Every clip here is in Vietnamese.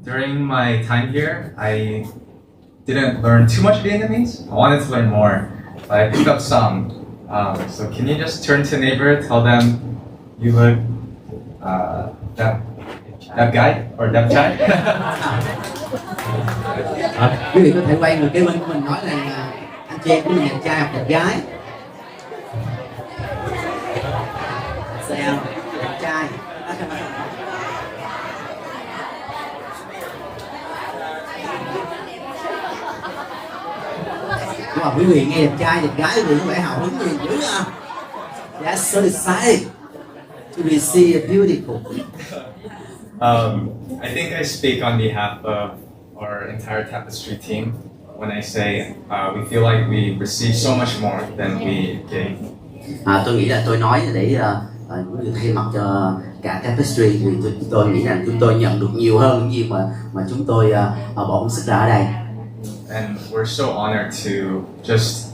During my time here, I didn't learn too much Vietnamese. I wanted to learn more, but I picked up some. So can you just turn to a neighbor, tell them you look đẹp gái or đẹp trai? Quý vị có thể quay người kế bên của mình nói rằng anh chị em của mình đẹp trai hoặc đẹp gái. Sao? Đẹp trai. Nhưng mà quý vị nghe đẹp trai, đẹp gái thì có vẻ hào hứng gì dữ không? That's so excited to receive a beautiful. I think I speak on behalf of our entire Tapestry team when I say we feel like we receive so much more than we gave. Tôi nghĩ là tôi nói để thay mặt cho cả Tapestry thì tôi nghĩ rằng chúng tôi nhận được nhiều hơn những gì mà chúng tôi bỏ công sức ra ở đây. And we're so honored to just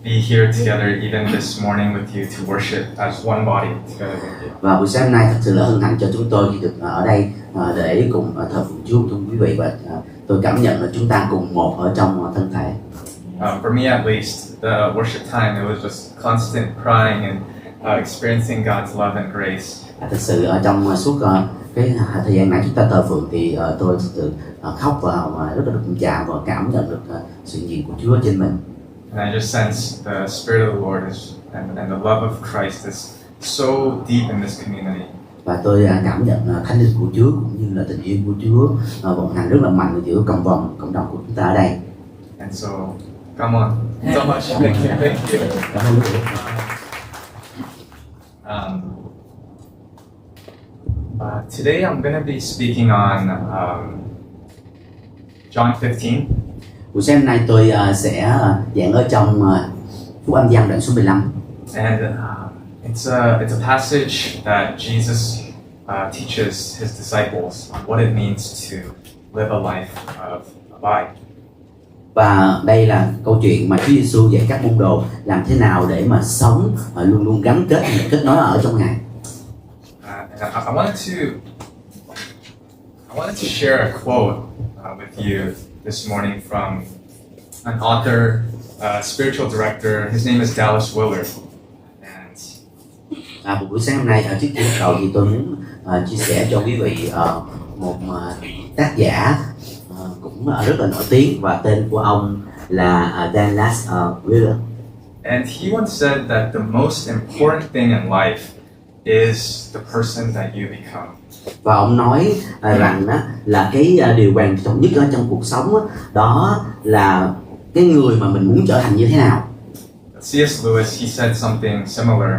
be here together even this morning with you to worship as one body together with you. Và buổi sáng hôm nay thật sự là hân hạnh cho chúng tôi khi được ở đây để cùng thờ phượng Chúa cùng quý vị, và tôi cảm nhận là chúng ta cùng một ở trong thân thể. For me at least, the worship time, it was just constant crying and experiencing God's love and grace. Thật sự ở trong suốt cái thời gian này chúng ta thờ phượng thì tôi thực sự khóc và rất là được chạm và cảm nhận được sự nhiều của Chúa trên mình. And I just sense the Spirit of the Lord and the love of Christ is so deep in this community. Và tôi cảm nhận thánh linh của Chúa cũng như là tình yêu của Chúa vận hành rất là mạnh ở giữa cộng đồng của chúng ta ở đây. And so, come on, so much. Thank you. Cảm ơn quý vị. Today I'm going to be speaking on John 15. Buổi sáng hôm nay tôi sẽ giảng ở trong Phúc Âm Giăng đoạn số 15. And it's a passage that Jesus teaches his disciples on what it means to live a life of abide. Và đây là câu chuyện mà Chúa Giêsu dạy các môn đồ làm thế nào để mà sống luôn luôn gắn kết, kết nối ở trong Ngài. I wanted to share a quote with you this morning from an author, spiritual director. His name is Dallas Willard. Một buổi sáng hôm nay trước khi bắt đầu thì tôi muốn chia sẻ cho quý vị một tác giả cũng rất là nổi tiếng, và tên của ông là Dallas Willard. And he once said that the most important thing in life is the person that you become. Và ông nói rằng là cái điều quan trọng nhất ở trong cuộc sống đó là cái người mà mình muốn trở thành như thế nào. C.S. Lewis, he said something similar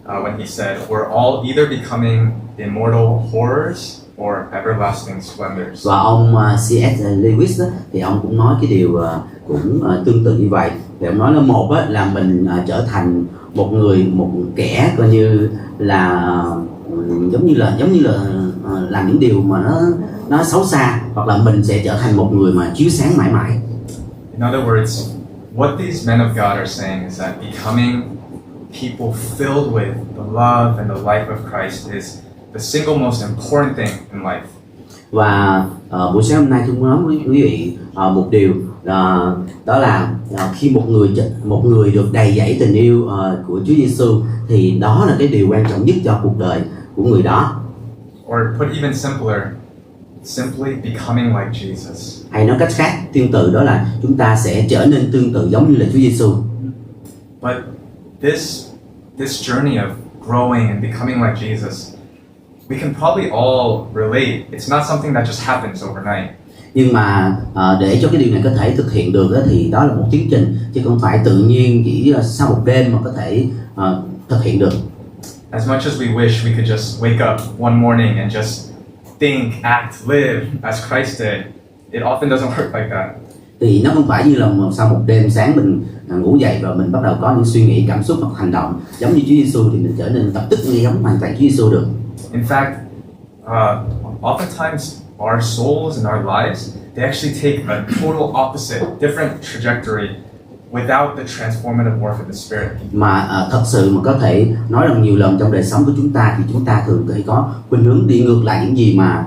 when he said, we're all either becoming immortal horrors or everlasting splendors. Và ông C.S. Lewis thì ông cũng nói cái điều cũng tương tự như vậy. Thì ông nói là một là mình trở thành một kẻ coi như là giống như là làm những điều mà nó xấu xa, hoặc là mình sẽ trở thành một người mà chiếu sáng mãi mãi. In other words, what these men of God are saying is that becoming people filled with the love and the life of Christ is the single most important thing in life. Và buổi sáng hôm nay tôi muốn nói với quý vị một điều đó là khi một người được đầy dẫy tình yêu của Chúa Giêsu thì đó là cái điều quan trọng nhất cho cuộc đời của người đó. Or put even simpler, simply becoming like Jesus. Hay nói cách khác, tương tự đó là chúng ta sẽ trở nên tương tự giống như là Chúa Giêsu. But this journey of growing and becoming like Jesus, we can probably all relate. It's not something that just happens overnight. Nhưng mà để cho cái điều này có thể thực hiện được thì đó là một tiến trình, chứ không phải tự nhiên chỉ sau một đêm mà có thể thực hiện được. As much as we wish we could just wake up one morning and just think, act, live as Christ did, it often doesn't work like that. Thì nó không phải như là sau một đêm sáng mình ngủ dậy và mình bắt đầu có những suy nghĩ, cảm xúc hoặc hành động giống như Chúa Giêsu thì mình trở nên lập tức giống hoàn toàn Chúa Giêsu được. In fact, oftentimes our souls and our lives, they actually take a total opposite, different trajectory without the transformative work of the Spirit. Mà thật sự mà có thể nói rằng nhiều lần trong đời sống của chúng ta thì chúng ta thường có khuynh hướng đi ngược lại những gì mà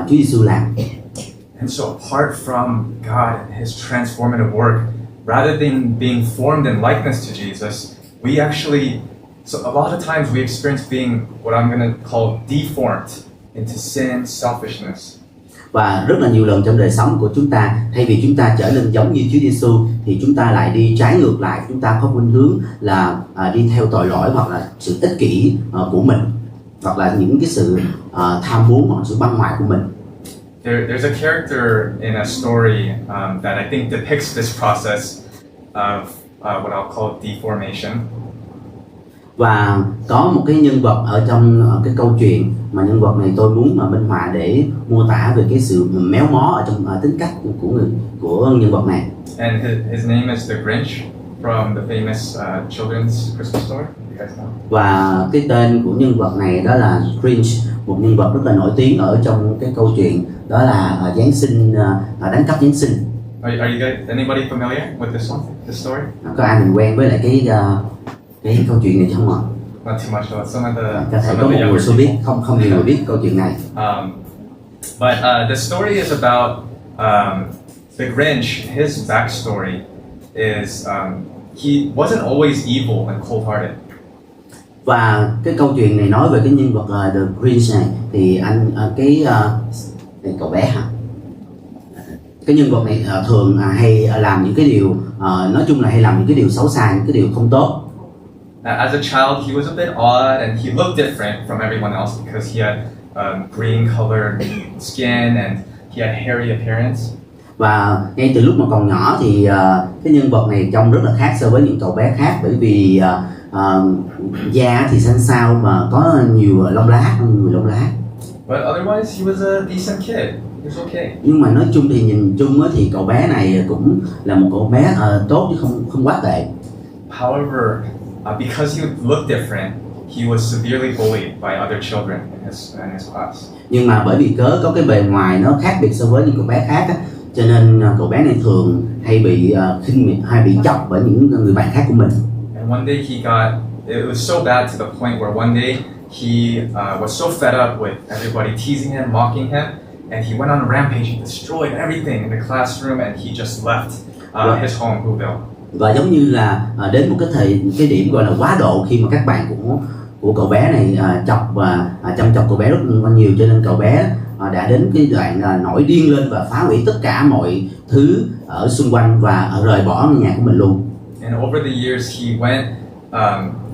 Chúa Giêsu làm. And so apart from God and His transformative work, rather than being formed in likeness to Jesus, we actually, so a lot of times we experience being what I'm going to call deformed into sin, selfishness. Và rất là nhiều lần trong đời sống của chúng ta, thay vì chúng ta trở nên giống như Chúa Giêsu thì chúng ta lại đi trái ngược lại, chúng ta có khuynh hướng là đi theo tội lỗi hoặc là sự ích kỷ của mình, hoặc là những cái sự tham muốn hoặc sự băng hoại của mình. There's a character in a story that I think depicts this process of what I'll call deformation. Và có một cái nhân vật ở trong cái câu chuyện mà nhân vật này tôi muốn mà minh họa để mô tả về cái sự méo mó ở trong tính cách của nhân vật này. And his name is the Grinch from the famous children's Christmas story. You guys know? Và cái tên của nhân vật này đó là Grinch, một nhân vật rất là nổi tiếng ở trong cái câu chuyện đó là Giáng sinh, đánh cắp Giáng sinh. Are you guys, anybody familiar with this story? Có ai mình quen với lại cái câu chuyện này không ạ? Not too much. Some of the Có thể có một người số biết, không nhiều người biết câu chuyện này. But the story is about the Grinch. His backstory is he wasn't always evil and cold-hearted. Và cái câu chuyện này nói về cái nhân vật The Grinch này thì cậu bé hả? Cái nhân vật này thường hay làm những cái điều nói chung là hay làm những cái điều xấu xa, những cái điều không tốt. As a child, he was a bit odd and he looked different from everyone else because he had green colored skin and he had hairy appearance. Và ngay từ lúc mà còn nhỏ thì cái nhân vật này trông rất là khác so với những cậu bé khác, bởi vì da thì xanh xao mà có nhiều lông lá, người lông lá. But otherwise, he was a decent kid. He was okay. Nhưng mà nói chung thì nhìn chung thì cậu bé này cũng là một cậu bé tốt chứ không quá tệ. However, because he looked different, he was severely bullied by other children in his class. Nhưng mà bởi vì có cái bề ngoài nó khác biệt so với những cậu bé khác cho nên cậu bé này thường hay bị khinh miệt, hay bị chọc bởi những người bạn khác của mình. And one day it was so bad to the point where one day he was so fed up with everybody teasing him, mocking him, and he went on a rampage. He destroyed everything in the classroom and he just left his home, Whoville. Và giống như là đến một cái điểm gọi là quá độ khi mà các bạn của cậu bé này chọc và chăm chọc cậu bé rất nhiều, cho nên cậu bé đã đến cái đoạn nổi điên lên và phá hủy tất cả mọi thứ ở xung quanh và rời bỏ nhà của mình luôn. And over the years he went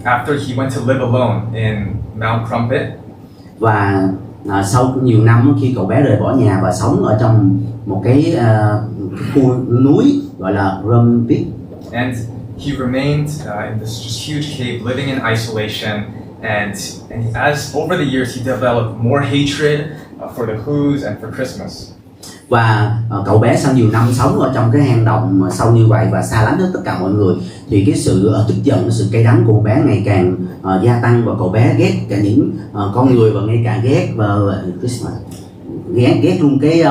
after he went to live alone in Mount Crumpet. Và sau nhiều năm khi cậu bé rời bỏ nhà và sống ở trong một cái khu núi gọi là Crumpet. And he remained in this just huge cave, living in isolation. And as over the years, he developed more hatred for the Who's and for Christmas. Và cậu bé sau nhiều năm sống ở trong cái hang động sâu như vậy và xa lánh hết tất cả mọi người thì cái sự tức giận, sự cay đắng của cậu bé ngày càng gia tăng và cậu bé ghét cả những con người và ngay cả ghét và Christmas, ghét luôn cái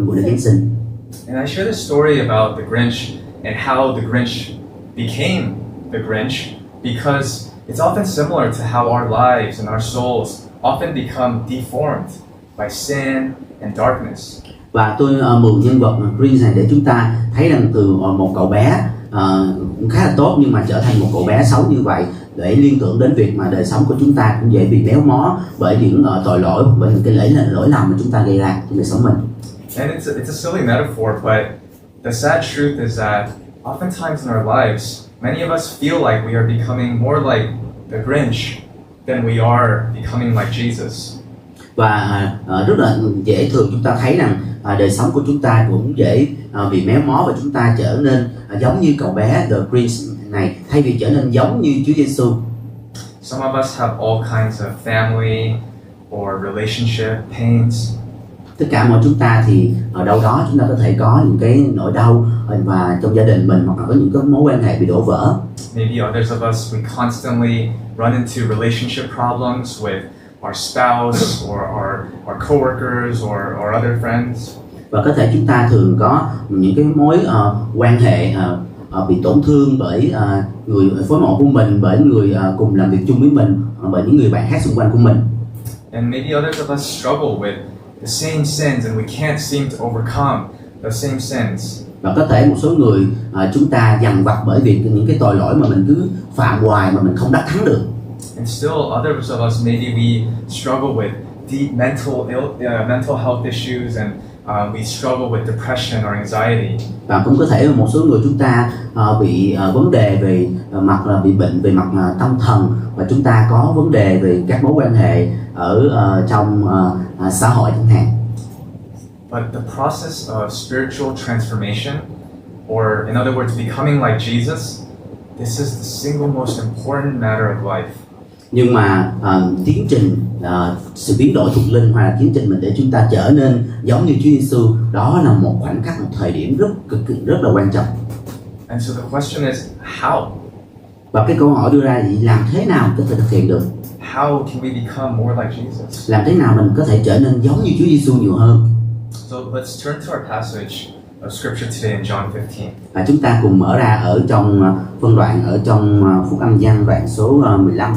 buổi lễ Giáng sinh. And I share this story about the Grinch and how the Grinch became the Grinch because it's often similar to how our lives and our souls often become deformed by sin and darkness. Và tôi mượn nhân vật Grinch này để chúng ta thấy rằng từ một cậu bé cũng khá là tốt nhưng mà trở thành một cậu bé xấu như vậy, để liên tưởng đến việc mà đời sống của chúng ta cũng dễ bị méo mó bởi những tội lỗi, bởi những cái lỗi lầm mà chúng ta gây ra trong đời sống mình. And it's a silly metaphor, but the sad truth is that oftentimes in our lives, many of us feel like we are becoming more like the Grinch than we are becoming like Jesus. Và rất là dễ thường chúng ta thấy rằng đời sống của chúng ta cũng dễ bị méo mó và chúng ta trở nên giống như cậu bé The Grinch này thay vì trở nên giống như Chúa Giêsu. Some of us have all kinds of family or relationship pains. Tất cả mọi chúng ta thì ở đâu đó chúng ta có thể có những cái nỗi đau và trong gia đình mình hoặc là có những cái mối quan hệ bị đổ vỡ. Maybe others of us, we constantly run into relationship problems with our spouse or our coworkers or other friends. Và có thể chúng ta thường có những cái mối quan hệ bị tổn thương bởi người phối mẫu của mình, bởi người cùng làm việc chung với mình, bởi những người bạn khác xung quanh của mình. And maybe others of us struggle with the same sins and we can't seem to overcome the same sins. Và có thể một số người chúng ta dằn vặt bởi vì những cái tội lỗi mà mình cứ phạm hoài mà mình không đắc thắng được. And still others of us, maybe we struggle with deep mental health issues and we struggle with depression or anxiety. Và cũng có thể một số người chúng ta bị vấn đề về mặt là bị bệnh về mặt tâm thần, và chúng ta có vấn đề về các mối quan hệ ở trong xã hội chẳng hạn. But the process of spiritual transformation, or in other words, becoming like Jesus, this is the single most important matter of life. Nhưng mà tiến trình sự biến đổi thuộc linh, hoặc là tiến trình mình để chúng ta trở nên giống như Chúa Giêsu, đó là một khoảnh khắc, một thời điểm rất là quan trọng. And so the question is how? Và cái câu hỏi đưa ra thì làm thế nào có thể thực hiện được? How can we become more like Jesus? Làm thế nào mình có thể trở nên giống như Chúa Giêsu nhiều hơn? So let's turn to our passage of scripture today in John 15. Và chúng ta cùng mở ra ở trong phân đoạn ở trong Phúc Âm Giăng đoạn số 15.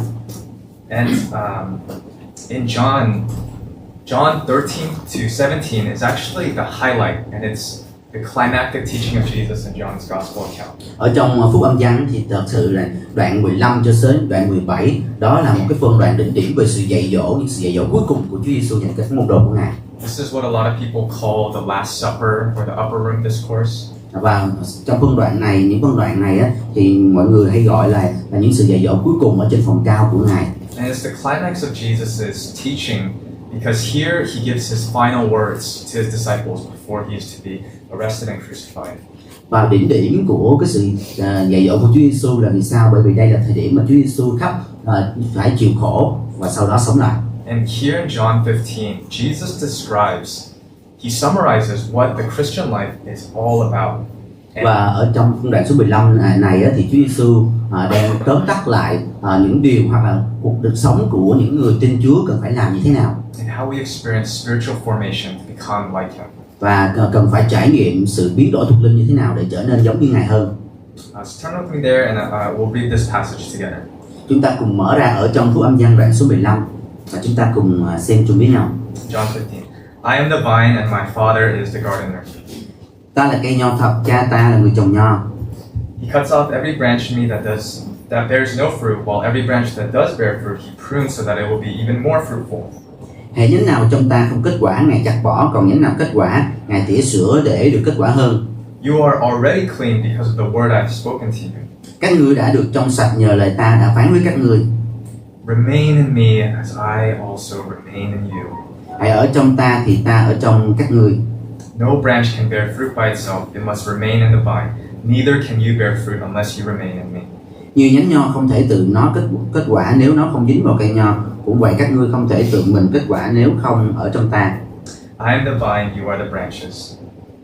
And in John 13 to 17 is actually the highlight, and it's the climactic teaching of Jesus in John's gospel account. Ở trong Phúc Âm Giăng thì thật sự là đoạn 15 cho đến đoạn 17, đó là một cái phân đoạn đỉnh điểm về sự dạy dỗ, những sự dạy dỗ cuối cùng của Chúa Giêsu dành các môn đồ của Ngài. This is what a lot of people call the Last Supper or the upper room discourse. Và trong phân đoạn này, những phân đoạn này á, thì mọi người hay gọi là những sự dạy dỗ cuối cùng ở trên phòng cao của Ngài. And it's the climax of Jesus' teaching, because here he gives his final words to his disciples before he is to be arrested and crucified. Và đỉnh điểm của cái sự dạy dỗ của Chúa Giêsu là vì sao? Bởi vì đây là thời điểm mà Chúa Giêsu phải chịu khổ và sau đó sống lại. And here in John 15, Jesus describes, he summarizes what the Christian life is all about. Và ở trong phân đoạn số 15 này thì Chúa Giêsu đang tóm tắt lại những điều hoặc là cuộc đời sống của những người tin Chúa cần phải làm như thế nào. And how we experience spiritual formation to become like him. Và cần phải trải nghiệm sự biến đổi thuộc linh như thế nào để trở nên giống như Ngài hơn. So turn with me there and we'll read this passage together. Chúng ta cùng mở ra ở trong Phúc Âm Giăng đoạn số 15 và chúng ta cùng xem chung với nhau. John 15. I am the vine and my Father is the gardener. Ta là cây nho thật, Cha ta là người trồng nho. He cuts off every branch in me that bears no fruit, while every branch that does bear fruit he prunes so that it will be even more fruitful. Hễ nhánh nào trong ta không kết quả, Ngài chặt bỏ, còn nhánh nào kết quả, Ngài tỉa sữa để được kết quả hơn. You are already clean because of the word I have spoken to you. Các ngươi đã được trong sạch nhờ lời ta đã phán với các ngươi. Remain in me as I also remain in you. Hãy ở trong ta thì ta ở trong các ngươi. No branch can bear fruit by itself, it must remain in the vine. Neither can you bear fruit unless you remain in me. Như nhánh nho không thể tự nó kết quả nếu nó không dính vào cây nho, cũng vậy các ngươi không thể tự mình kết quả nếu không ở trong ta. I am the vine, you are the branches.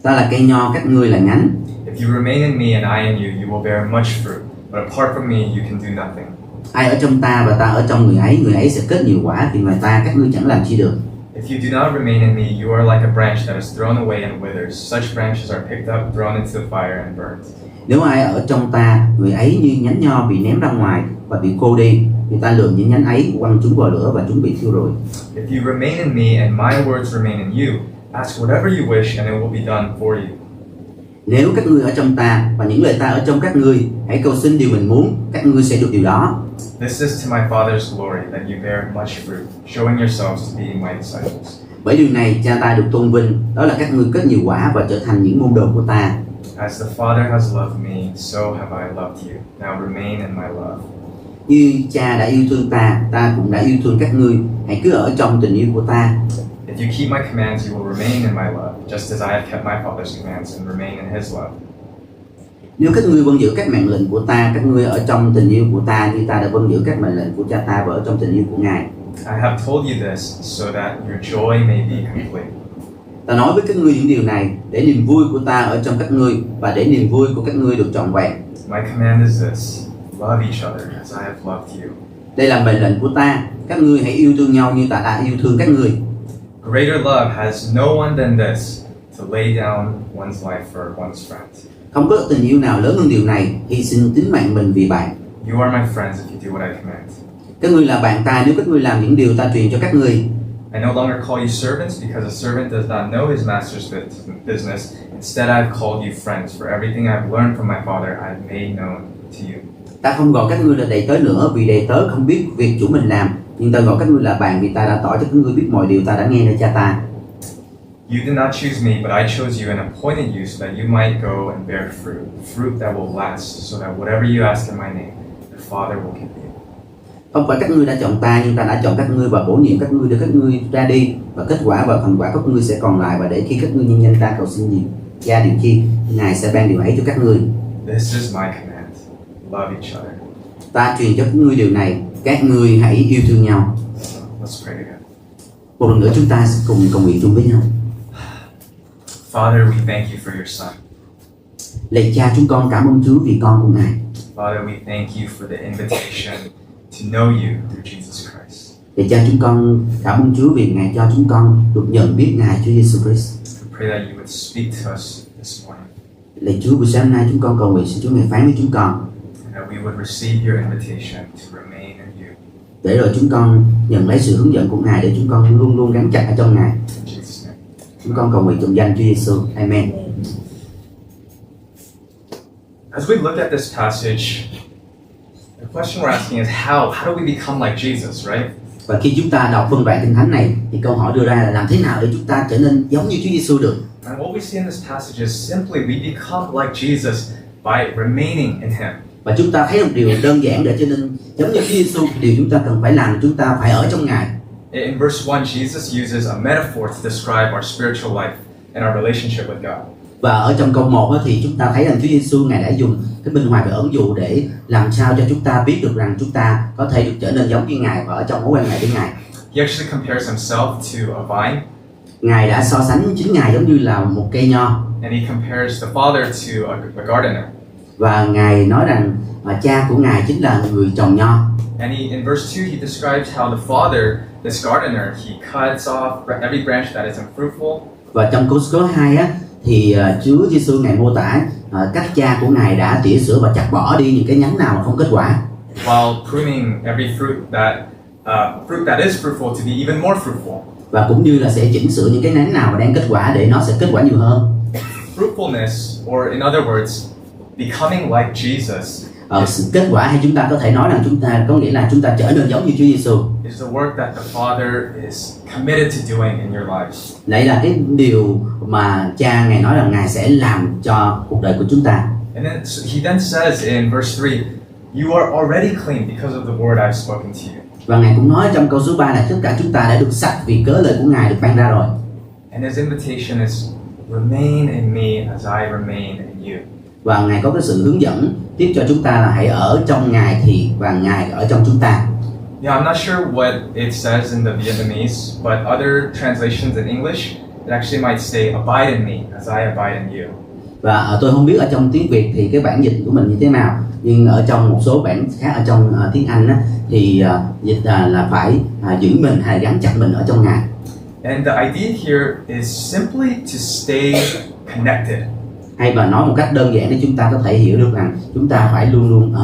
Ta là cây nho, các ngươi là nhánh. If you remain in me and I in you, you will bear much fruit. But apart from me, you can do nothing. Ai ở trong ta và ta ở trong người ấy sẽ kết nhiều quả, vì ngoài ta các ngươi chẳng làm chi được. If you do not remain in me, you are like a branch that is thrown away and withers. Such branches are picked up, thrown into the fire and burned. Nếu ai ở trong ta, người ấy như nhánh nho bị ném ra ngoài và bị cô đi, thì ta lượm những nhánh ấy quăng chúng vào lửa và chúng bị thiêu rụi. If you remain in me and my words remain in you, ask whatever you wish and it will be done for you. Nếu các ngươi ở trong ta và những lời ta ở trong các ngươi, hãy cầu xin điều mình muốn, các ngươi sẽ được điều đó. This is to my Father's glory that you bear much fruit, showing yourselves to be my disciples. Bởi điều này cha ta được tôn vinh, đó là các ngươi kết nhiều quả và trở thành những môn đồ của ta. As the Father has loved me, so have I loved you. Now remain in my love. Như cha đã yêu thương ta, ta cũng đã yêu thương các ngươi. Hãy cứ ở trong tình yêu của ta. If you keep my commands, you will remain in my love, just as I have kept my Father's commands and remain in his love. Nếu các ngươi vâng giữ các mệnh lệnh của ta, các ngươi ở trong tình yêu của ta như ta đã vâng giữ các mệnh lệnh của cha ta và ở trong tình yêu của Ngài. I have told you this so that your joy may be complete. Ta nói với các ngươi những điều này để niềm vui của ta ở trong các ngươi và để niềm vui của các ngươi được trọn vẹn. My command is this: love each other as I have loved you. Đây là mệnh lệnh của ta, các ngươi hãy yêu thương nhau như ta đã yêu thương các ngươi. Greater love has no one than this, to lay down one's life for one's friends. Không có tình yêu nào lớn hơn điều này, hy sinh tính mạng mình vì bạn. You are my friends if you do what I command. Các ngươi là bạn ta nếu các ngươi làm những điều ta truyền cho các ngươi. I no longer call you servants because a servant does not know his master's business. Instead, I've called you friends, for everything I've learned from my Father I've made known to you. Ta không gọi các ngươi là đầy tớ nữa, vì đầy tớ không biết việc chủ mình làm, nhưng ta gọi các ngươi là bạn, vì ta đã tỏ cho các ngươi biết mọi điều ta đã nghe nơi cha ta. You did not choose me, but I chose you and appointed you so that you might go and bear fruit that will last, so that whatever you ask in my name, the Father will give you. Không phải các ngươi đã chọn ta, nhưng ta đã chọn các ngươi và bổ nhiệm các ngươi để các ngươi ra đi, và kết quả và thành quả các ngươi sẽ còn lại, và để khi các ngươi nhân danh ta cầu xin gì ra điều chi, Ngài sẽ ban điều ấy cho các ngươi. This is my command. Love each other. Ta truyền cho các ngươi điều này, các ngươi hãy yêu thương nhau. So, let's pray together. Một lần nữa chúng ta sẽ cùng cầu nguyện chung với nhau. Father, we thank you for your Son. Lạy Cha, chúng con cảm ơn Chúa vì con của Ngài. Father, we thank you for the invitation to know you through Jesus Christ. Lạy Cha, chúng con cảm ơn Chúa vì Ngài cho chúng con được nhận biết Ngài Chúa Giêsu Christ. We pray that you would speak to us this morning, Lạy Chúa, buổi sáng nay chúng con cầu nguyện xin Chúa Ngài phán với chúng con, and that we would receive your invitation to remain in you. để rồi chúng con nhận lấy sự hướng dẫn của Ngài, để chúng con luôn luôn gắn chặt ở trong Ngài. In Jesus' name. Chúng con cầu nguyện trong danh Chúa Giêsu. Amen. As we look at this passage, the question we're asking is how do we become like Jesus, right? Và khi chúng ta đọc phân đoạn Kinh Thánh này thì câu hỏi đưa ra là làm thế nào để chúng ta trở nên giống như Chúa Giêsu được? And what we see in this passage is simply we become like Jesus by remaining in Him. Và chúng ta thấy một điều đơn giản, để trở nên giống như Chúa Giêsu, điều chúng ta cần phải làm, chúng ta phải ở trong Ngài. In verse 1, Jesus uses a metaphor to describe our spiritual life and our relationship with God. Và ở trong câu 1 thì chúng ta thấy rằng Chúa Giêsu Ngài đã dùng cái minh họa về ẩn dụ để làm sao cho chúng ta biết được rằng chúng ta có thể được trở nên giống như Ngài và ở trong mối quan hệ với Ngài. He actually compares himself to a vine, Ngài đã so sánh chính Ngài giống như là một cây nho, and he compares the Father to a gardener. và Ngài nói rằng cha của Ngài chính là người trồng nho. And in verse 2, he describes how the Father, this gardener, he cuts off every branch that isn't fruitful. Và trong câu số 2 thì Chúa Giêsu Ngài mô tả cách cha của Ngài đã tỉa sữa và chặt bỏ đi những cái nhánh nào mà không kết quả, While pruning every fruit that is fruitful to be even more fruitful. và cũng như là sẽ chỉnh sửa những cái nhánh nào mà đang kết quả để nó sẽ kết quả nhiều hơn. Fruitfulness, or in other words, becoming like Jesus, Sự kết quả, hay chúng ta có thể nói rằng chúng ta có nghĩa là chúng ta trở nên giống như Chúa Giêsu. is the work that the Father is committed to doing in your lives. Đấy là cái điều mà cha Ngài nói rằng Ngài sẽ làm cho cuộc đời của chúng ta. And then he then says in verse 3, you are already clean because of the word I've spoken to you. Và Ngài cũng nói trong câu số 3 là tất cả chúng ta đã được sạch vì cớ lời của Ngài được ban ra rồi. And his invitation is remain in me as I remain in you. Và Ngài có cái sự hướng dẫn tiếp cho chúng ta là hãy ở trong Ngài thì và Ngài ở trong chúng ta. Yeah, I'm not sure what it says in the Vietnamese, but other translations in English, it actually might say abide in me as I abide in you. Và tôi không biết ở trong tiếng Việt thì cái bản dịch của mình như thế nào, nhưng ở trong một số bản khác ở trong tiếng Anh thì dịch là phải giữ mình hay gắn chặt mình ở trong Ngài. And the idea here is simply to stay connected. Hay và nói một cách đơn giản để chúng ta có thể hiểu được rằng chúng ta phải luôn luôn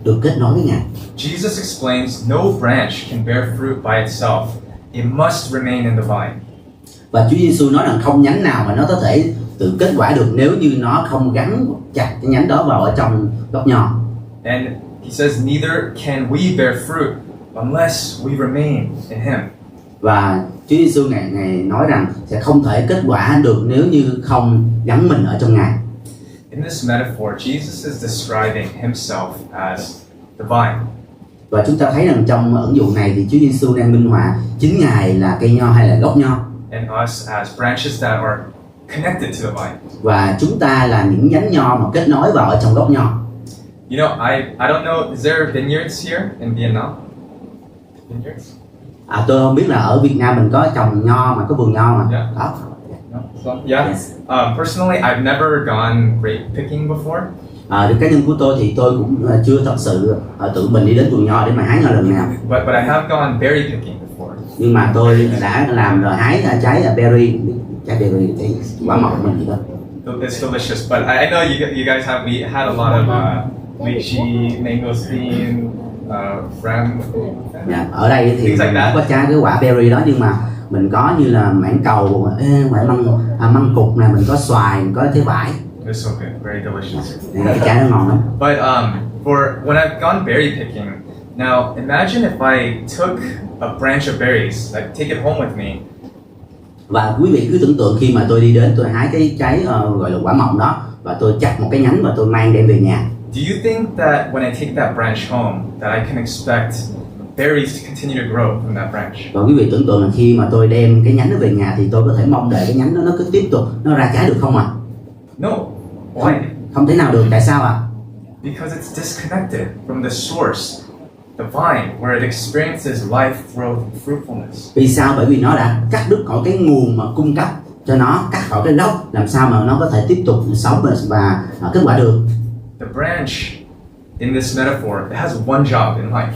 được kết nối với Ngài. Jesus explains no branch can bear fruit by itself. It must remain in the vine. Và Chúa Giêsu nói rằng không nhánh nào mà nó có thể tự kết quả được nếu như nó không gắn chặt cái nhánh đó vào ở trong gốc nho. And he says neither can we bear fruit unless we remain in him. Và Chúa Giêsu Ngài nói rằng sẽ không thể kết quả được nếu như không gắn mình ở trong Ngài. In this metaphor, Jesus is describing himself as the vine. Và chúng ta thấy rằng trong ẩn dụ này thì Chúa Giêsu đang minh họa chính Ngài là cây nho hay là gốc nho. And us as branches that are connected to the vine. Và chúng ta là những nhánh nho mà kết nối vào ở trong gốc nho. You know, I don't know, is there vineyards here in Vietnam? Vineyards? Tôi không biết là ở Việt Nam mình có trồng nho mà có vườn nho mà. Yeah. Đó. No? So, yeah. Yes. Personally, I've never gone grape picking before. Được cá nhân của tôi thì tôi cũng chưa thật sự tự mình đi đến vườn nho để mà hái nho lần nào. But I have gone berry picking before. Nhưng mà tôi đã làm rồi hái trái berry cái quả mọng mình gì đó. It's delicious, but I know you guys have had a lot of lychee, mangosteen, Dạ, ở đây thì Things like that. có trái cái quả berry đó, nhưng mà mình có như là mãng cầu, quả măng cụt này, mình có xoài, mình có thế vải. They're so good, very delicious. Cái trái nó ngon lắm. But for when I've gone berry picking, now imagine if I took a branch of berries, like take it home with me. Và quý vị cứ tưởng tượng khi mà tôi đi đến tôi hái cái trái gọi là quả mọng đó, và tôi chặt một cái nhánh và tôi mang đem về nhà. Do you think that when I take that branch home, that I can expect berries to continue to grow from that branch? Và quý vị tưởng tượng là khi mà tôi đem cái nhánh đó về nhà thì tôi có thể mong đợi cái nhánh đó nó cứ tiếp tục nó ra trái được không ạ? No. Why? Không thể nào được. Tại sao ạ? Because it's disconnected from the source, the vine, where it experiences life, growth, and fruitfulness. Vì sao? Bởi vì nó đã cắt đứt khỏi cái nguồn mà cung cấp cho nó, cắt khỏi cái gốc, làm sao mà nó có thể tiếp tục sống và kết quả được. The branch in this metaphor, it has one job in life.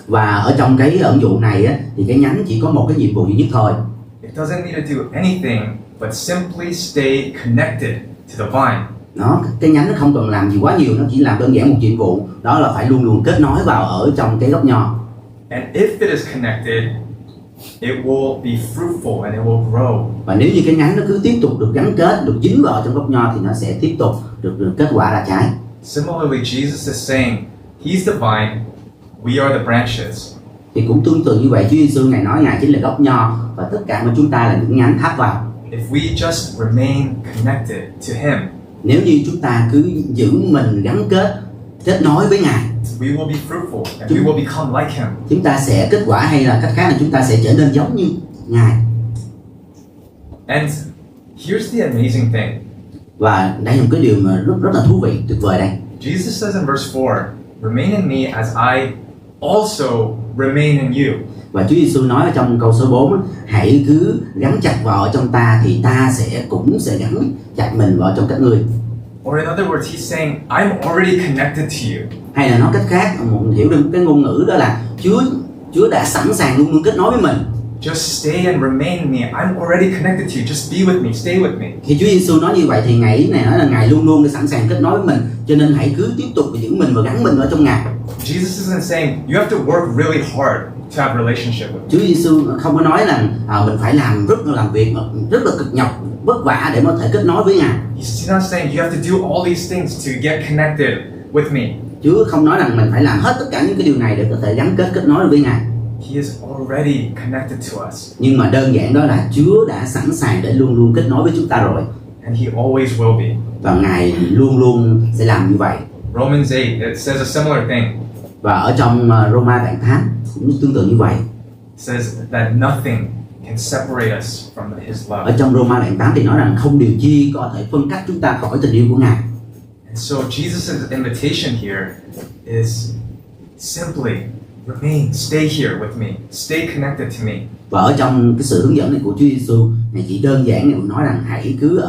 Và ở trong cái ẩn dụ này á, thì cái nhánh chỉ có một cái nhiệm vụ duy nhất thôi. It doesn't need to do anything but simply stay connected to the vine. Cái nhánh nó không cần làm gì quá nhiều, nó chỉ làm đơn giản một nhiệm vụ, đó là phải luôn luôn kết nối vào ở trong cái gốc nho. And if it is connected, it will be fruitful and it will grow. Và nếu như cái nhánh nó cứ tiếp tục được gắn kết, được dính vào trong gốc nho thì nó sẽ tiếp tục được kết quả ra trái. Similarly, Jesus is saying, He's the vine, we are the branches. Thì cũng tương tự như vậy, Chúa Giêsu Ngài nói Ngài chính là gốc nho và tất cả của chúng ta là những nhánh tháp vào. If we just remain connected to Him, nếu như chúng ta cứ giữ mình gắn kết nối với Ngài, we will be fruitful and we will become like Him. Chúng ta sẽ kết quả, hay là cách khác là chúng ta sẽ trở nên giống như Ngài. And here's the amazing thing. Và đây là một cái điều mà rất là thú vị, tuyệt vời đây. Jesus says in verse 4, remain in me as I also remain in you. Và Chúa Giêsu nói ở trong câu số 4, hãy cứ gắn chặt vào trong ta thì ta cũng sẽ gắn chặt mình vào trong các ngươi. Or in other words, he's saying, I'm already connected to you. Hay là nói cách khác, mình hiểu được cái ngôn ngữ đó là Chúa đã sẵn sàng luôn luôn kết nối với mình. Just stay and remain in me. I'm already connected to you. Just be with me. Stay with me. Khi Chúa Giêsu nói như vậy thì Ngài này nói là Ngài luôn luôn sẵn sàng kết nối với mình, cho nên hãy cứ tiếp tục giữ mình và gắn mình ở trong Ngài. Jesus isn't saying you have to work really hard to have a relationship with me. Chúa Giêsu không có nói là mình phải làm việc rất là cực nhọc, vất vả để có thể kết nối với Ngài. He's not saying you have to do all these things to get connected with me. Chúa không nói rằng mình phải làm hết tất cả những cái điều này để có thể gắn kết nối với Ngài. He is already connected to us. Nhưng mà đơn giản đó là Chúa đã sẵn sàng để luôn luôn kết nối với chúng ta rồi. And He always will be. Và Ngài luôn luôn sẽ làm như vậy. Romans 8, it says a similar thing. Và ở trong Roma đoạn 8 cũng tương tự như vậy. It says that nothing can separate us from His love. Ở trong Roma đoạn 8 thì nói rằng không điều chi có thể phân cách chúng ta khỏi tình yêu của Ngài. And so Jesus' invitation here is simply remain, stay here with me, stay connected to me. Và ở trong cái sự hướng dẫn này của Chúa Giêsu, Ngài chỉ đơn giản Ngài nói rằng hãy cứ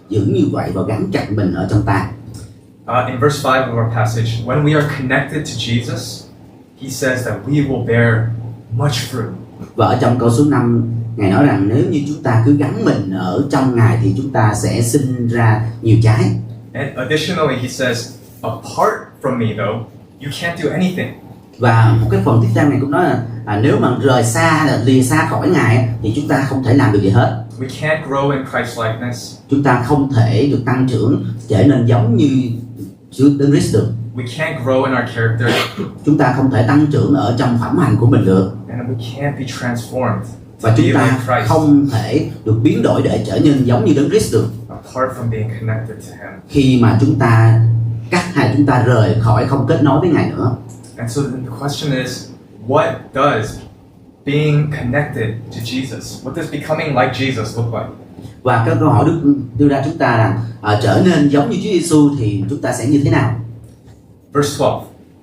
giữ như vậy và gắn chặt mình ở trong ta. In verse 5 of our passage, when we are connected to Jesus, He says that we will bear much fruit. Và ở trong câu số 5, Ngài nói rằng nếu như chúng ta cứ gắn mình ở trong Ngài thì chúng ta sẽ sinh ra nhiều trái. And additionally, He says, apart from me though, you can't do anything. Và một cái phần tiếp theo này cũng nói là nếu mà rời xa, là lìa xa khỏi Ngài thì chúng ta không thể làm được gì hết. We can't grow in Christ likeness. Chúng ta không thể được tăng trưởng, trở nên giống như Chúa Đấng Christ được. We can't grow in our character. Chúng ta không thể tăng trưởng ở trong phẩm hành của mình được. And we can't be transformed Và to chúng be ta like Christ không thể được biến đổi để trở nên giống như Đấng Christ được. apart from being connected to Him. Khi mà chúng ta cắt hay chúng ta rời khỏi, không kết nối với Ngài nữa. And so the question is, what does being connected to Jesus, what does becoming like Jesus look like? Và cái câu hỏi đưa ra chúng ta là trở nên giống như Chúa Giêsu thì chúng ta sẽ như thế nào? Verse 12.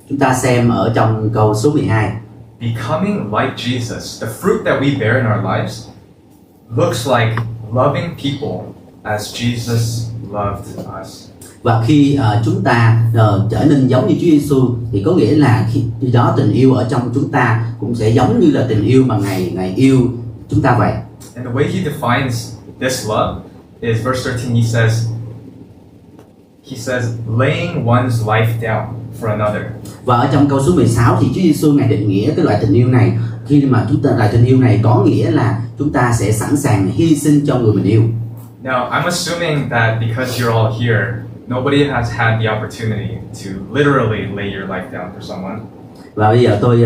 Chúng ta xem ở trong câu số 12. Becoming like Jesus, the fruit that we bear in our lives looks like loving people as Jesus loved us. Và khi chúng ta trở nên giống như Chúa Giêsu thì có nghĩa là khi đó tình yêu ở trong chúng ta cũng sẽ giống như là tình yêu mà Ngài yêu chúng ta vậy. And the way He defines this love is verse 13. He says, he says, laying one's life down for another. Và ở trong câu số 16 thì Chúa Giêsu Ngài định nghĩa cái loại tình yêu này, khi mà chúng ta loại tình yêu này có nghĩa là chúng ta sẽ sẵn sàng hy sinh cho người mình yêu. Now, I'm assuming that because you're all here, nobody has had the opportunity to literally lay your life down for someone. Và bây giờ tôi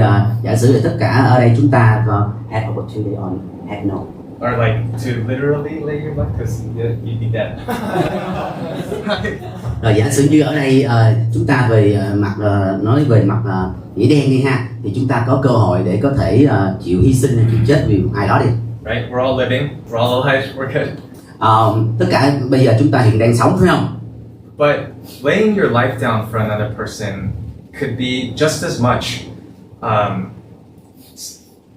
giả sử là tất cả ở đây chúng ta có had opportunity on had no. Or like to literally lay your life, because you'd be dead. Rồi giả sử như ở đây chúng ta về mặt nói về mặt nghĩa đen đi ha, thì chúng ta có cơ hội để có thể chịu hy sinh hay chịu chết vì một ai đó đi. Right? We're all living, we're all alive, we're good. Tất cả bây giờ chúng ta hiện đang sống phải không? But laying your life down for another person could be just as much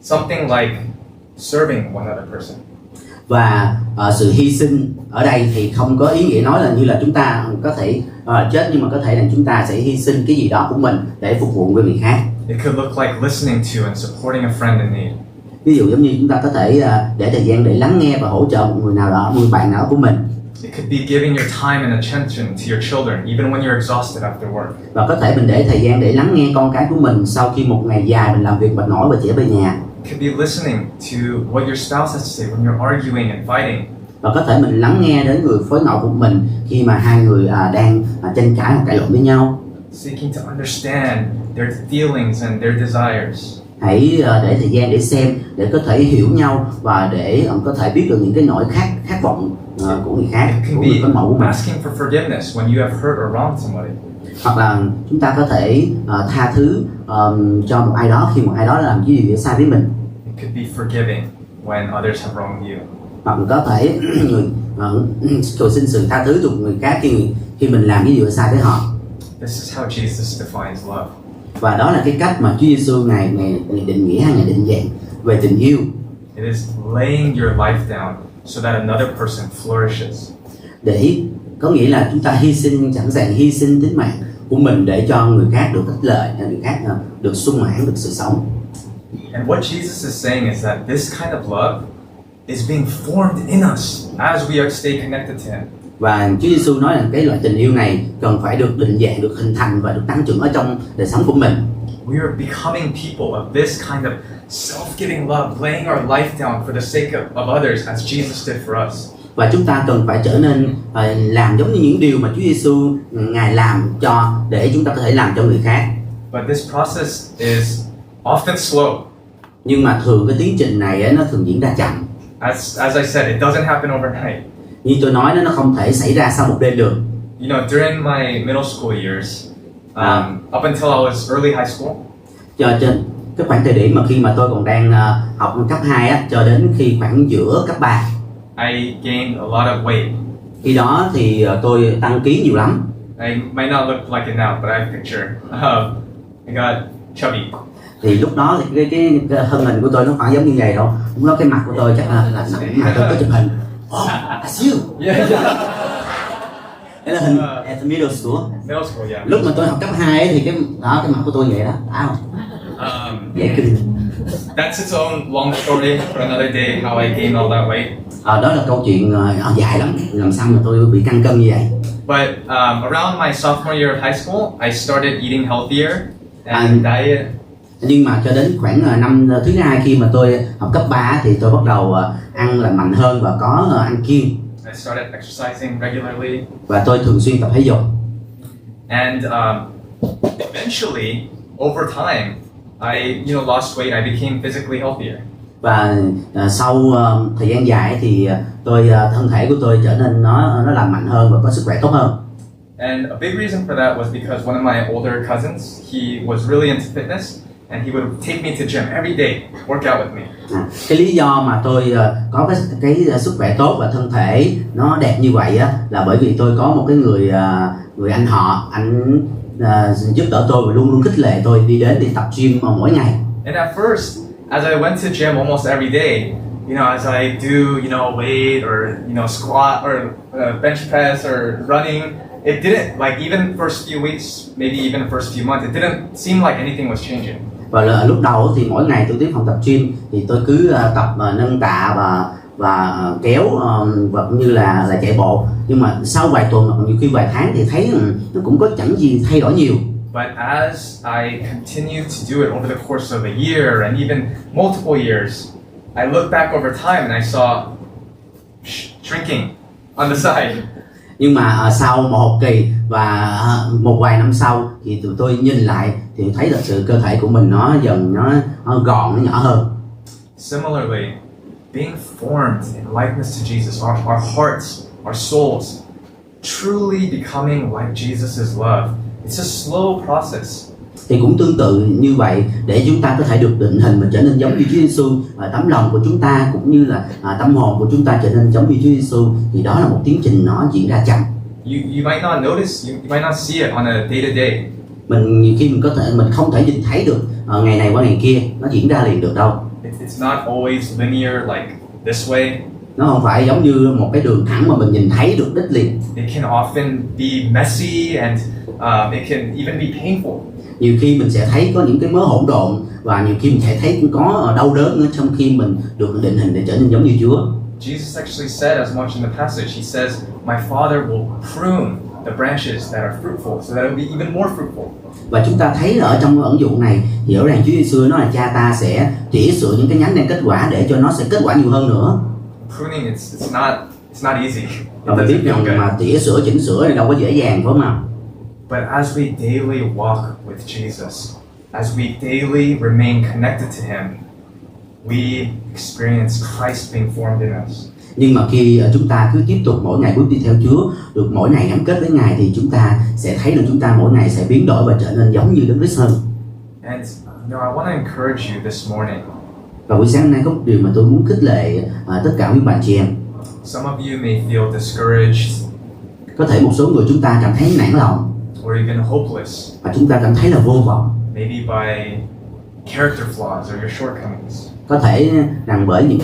something like serving one other person. Và sự hy sinh ở đây thì không có ý nghĩa nói là như là chúng ta có thể chết, nhưng mà có thể là chúng ta sẽ hy sinh cái gì đó của mình để phục vụ với người khác. It could look like listening to and supporting a friend in need. Ví dụ giống như chúng ta có thể để thời gian để lắng nghe và hỗ trợ một người nào đó, một người bạn nào đó của mình. It could be giving your time and attention to your children, even when you're exhausted after work. Và có thể mình để thời gian để lắng nghe con cái của mình sau khi một ngày dài mình làm việc mệt mỏi và chỉ về nhà. It could be listening to what your spouse has to say when you're arguing and fighting. Và có thể mình lắng nghe đến người phối ngẫu của mình khi mà hai người đang tranh cãi hoặc cãi lộn với nhau. Seeking to understand their feelings and their desires. Hãy để thời gian để xem, để có thể hiểu nhau và để có thể biết được những cái nỗi khát vọng của người khác, It can của người phối ngẫu của be mình. asking for forgiveness when you have hurt or wronged somebody. Hoặc là chúng ta có thể tha thứ cho một ai đó khi một ai đó làm cái gì sai với mình. It could be forgiving when others have wronged you. Hoặc có thể người cầu xin sự tha thứ từ người khác khi mình làm cái gì sai với họ. This is how Jesus defines love. Và đó là cái cách mà Chúa Giêsu ngài định nghĩa hay ngài định dạng về tình yêu. It is laying your life down so that another person flourishes. Để có nghĩa là chúng ta hy sinh, sẵn sàng hy sinh tính mạng của mình để cho người khác được ích lợi, người khác được sung mãn, được sự sống. And what Jesus is saying is that this kind of love is being formed in us as we stay connected to Him. Và Chúa Giêsu nói rằng cái loại tình yêu này cần phải được định dạng, được hình thành và được tăng trưởng ở trong đời sống của mình. We are becoming people of this kind of self-giving love, laying our life down for the sake of others as Jesus did for us. Và chúng ta cần phải trở nên làm giống như những điều mà Chúa Giêsu ngài làm để chúng ta có thể làm cho người khác. But this process is often slow. Nhưng mà thường cái tiến trình này nó thường diễn ra chậm. As I said, it doesn't happen overnight. Như tôi nói, nó không thể xảy ra sau một đêm được. You know, during my middle school years, up until I was early high school, Cho trên cái khoảng thời điểm mà khi mà tôi còn đang học cấp 2 á, cho đến khi khoảng giữa cấp 3, I gained a lot of weight. khi đó thì tôi tăng ký nhiều lắm. I might not look like it now, but I have a picture. I got chubby. Thì lúc đó thì cái thân hình của tôi nó phải giống như vậy đâu. Lúc đó cái mặt của tôi chắc là nặng, mà tôi có chụp hình. Oh, that's you. Yeah. Đấy là hình at the middle school. Middle school, yeah. Lúc mà tôi học cấp 2 ấy, thì cái mặt của tôi vậy đó, đã không? Dễ kinh. That's its own long story for another day, how I gained all that weight. Đó là câu chuyện dài lắm, làm sao mà tôi bị căng cân như vậy. But around my sophomore year of high school, I started eating healthier and diet. Nhưng mà cho đến khoảng năm thứ 2 khi mà tôi học cấp 3 thì tôi bắt đầu ăn lành mạnh hơn và có ăn kiêng. I started exercising regularly. Và tôi thường xuyên tập thể dục. And eventually, over time, I lost weight. I became physically healthier. Và sau thời gian dài thì thân thể của tôi trở nên nó lành mạnh hơn và có sức khỏe tốt hơn. And a big reason for that was because one of my older cousins, he was really into fitness. And he would take me to gym every day, work out with me. Cái lý do mà tôi có cái sức khỏe tốt và thân thể nó đẹp như vậy á, là bởi vì tôi có một cái người anh họ, anh giúp đỡ tôi và luôn luôn khích lệ tôi đi tập gym mỗi ngày. And at first, as I went to gym almost every day, as I do, weight or squat or bench press or running, it didn't, like, even first few weeks, maybe even the first few months, it didn't seem like anything was changing. Và lúc đầu thì mỗi ngày tôi đến phòng tập gym thì tôi cứ tập nâng tạ và kéo và cũng như là chạy bộ, nhưng mà sau vài tuần hoặc nhiều khi vài tháng thì thấy nó cũng có chẳng gì thay đổi nhiều. But as I continued to do it over the course of a year and even multiple years, I looked back over time and I saw shrinking on the side. Nhưng mà sau một học kỳ và một vài năm sau thì tụi tôi nhìn lại thì thấy thật sự cơ thể của mình nó dần nó gọn, nó nhỏ hơn. Similarly, being formed in likeness to Jesus, our hearts, our souls, truly becoming like Jesus' love, it's a slow process. Thì cũng tương tự như vậy, để chúng ta có thể được định hình và trở nên giống như Chúa Giêsu, tấm lòng của chúng ta cũng như là tâm hồn của chúng ta trở nên giống như Chúa Giêsu, thì đó là một tiến trình nó diễn ra chậm. You might not notice, you might not see it on a day to day. Nhiều khi mình không thể nhìn thấy được ngày này qua ngày kia nó diễn ra liền được đâu. It's not always linear like this way. Nó không phải giống như một cái đường thẳng mà mình nhìn thấy được đích liền. It can often be messy and it can even be painful. Nhiều khi mình sẽ thấy có những cái mớ hỗn độn, và nhiều khi mình sẽ thấy có đau đớn nữa trong khi mình được định hình để trở nên giống như Chúa. Jesus actually said as much in the passage. He says, "My Father will prune the branches that are fruitful, so that it will be even more fruitful." Và chúng ta thấy ở trong ẩn dụ này hiểu rằng Chúa Giêsu nói là Cha ta sẽ tỉa sửa những cái nhánh đang kết quả để cho nó sẽ kết quả nhiều hơn nữa. Pruning, it's not easy. It Và mình doesn't biết feel rằng good. mà tỉa sửa chỉnh sửa thì đâu có dễ dàng, phải không nào? But as we daily walk with Jesus, as we daily remain connected to Him, we experience Christ being formed in us. Nhưng mà khi chúng ta cứ tiếp tục mỗi ngày bước đi theo Chúa, được mỗi ngày gắn kết với Ngài, thì chúng ta sẽ thấy được chúng ta mỗi ngày sẽ biến đổi và trở nên giống như Đấng Christ hơn. And I want to encourage you this morning. Và buổi sáng hôm nay có một điều mà tôi muốn khích lệ tất cả quý bạn chị em. Some of you may feel discouraged, Có thể một số người chúng ta cảm thấy nản lòng, or even hopeless, và chúng ta cảm thấy là vô vọng. maybe by character flaws or your shortcomings. Có thể rằng bởi những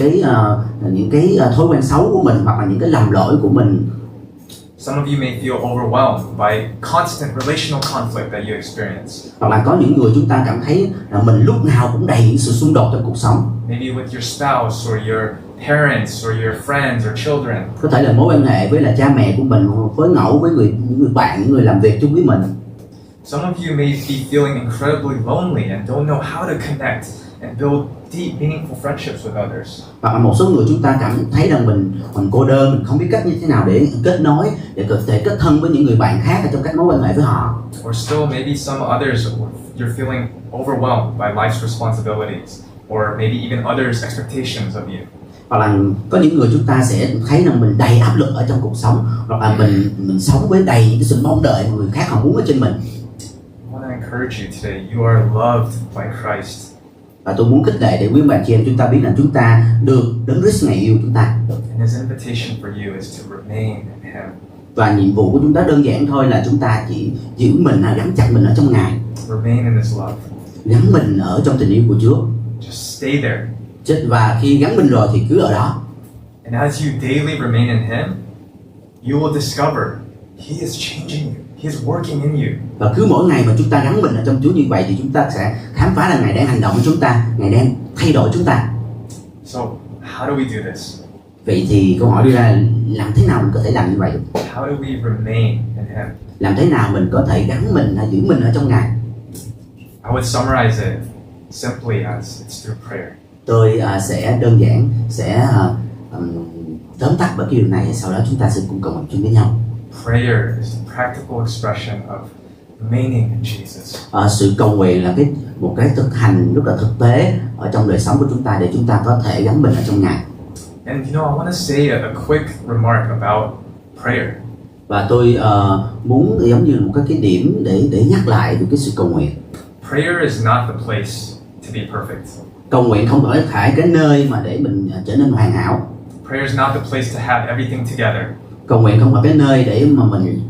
cái thói quen xấu của mình, hoặc là những cái lầm lỗi của mình. Some of you may feel overwhelmed by constant relational conflict that you experience. Hoặc là có những người chúng ta cảm thấy là mình lúc nào cũng đầy những sự xung đột trong cuộc sống. Maybe with your spouse or your parents or your friends or children. Có thể là mối quan hệ với là cha mẹ của mình, với ngẫu với những người bạn, những người làm việc chung với mình. Some of you may be feeling incredibly lonely and don't know how to connect and build deep, meaningful friendships with others. Hoặc là một số người chúng ta cảm thấy rằng mình cô đơn, mình không biết cách như thế nào để kết nối, để có thể kết thân với những người bạn khác ở trong các mối quan hệ với họ. Or still, maybe some others, you're feeling overwhelmed by life's responsibilities, or maybe even others' expectations of you. Hoặc là có những người chúng ta sẽ thấy rằng mình đầy áp lực ở trong cuộc sống, hoặc là mình sống với đầy những cái sự mong đợi mà người khác họ muốn ở trên mình. I want to encourage you today. You are loved by Christ. Và tôi muốn khích lệ để quý bạn chị em chúng ta biết rằng chúng ta được Đấng Christ Ngài yêu chúng ta. And His invitation for you is to remain in Him. Và nhiệm vụ của chúng ta đơn giản thôi là chúng ta chỉ giữ mình, gắn chặt mình ở trong Ngài, Remain in His love. gắn mình ở trong tình yêu của Chúa. Just stay there. Và khi gắn mình rồi thì cứ ở đó. And as you daily remain in Him, you will discover He is changing you. He is working in you. Và cứ mỗi ngày mà chúng ta gắn mình ở trong Chúa như vậy thì chúng ta sẽ khám phá là Ngài đang hành động với chúng ta, Ngài đang thay đổi chúng ta. So, how do we do this? Vậy thì câu hỏi đưa ra là làm thế nào mình có thể làm như vậy được? How do we remain in Him? Làm thế nào mình có thể gắn mình, giữ mình ở trong Ngài? I would summarize it simply as it's through prayer. Tôi sẽ đơn giản tóm tắt bởi cái điều này, sau đó chúng ta sẽ cùng cộng đồng chung với nhau. Prayer is the practical expression of remaining in Jesus. Sự cầu nguyện là một cái thực hành rất là thực tế ở trong đời sống của chúng ta để chúng ta có thể gắn mình ở trong Ngài. And I want to say a quick remark about prayer. Và tôi muốn giống như một cái điểm để nhắc lại về cái sự cầu nguyện. Prayer is not the place to be perfect. Cầu nguyện không phải cái nơi mà để mình trở nên hoàn hảo. Prayer is not the place to have everything together. Cầu nguyện không phải cái nơi để mà mình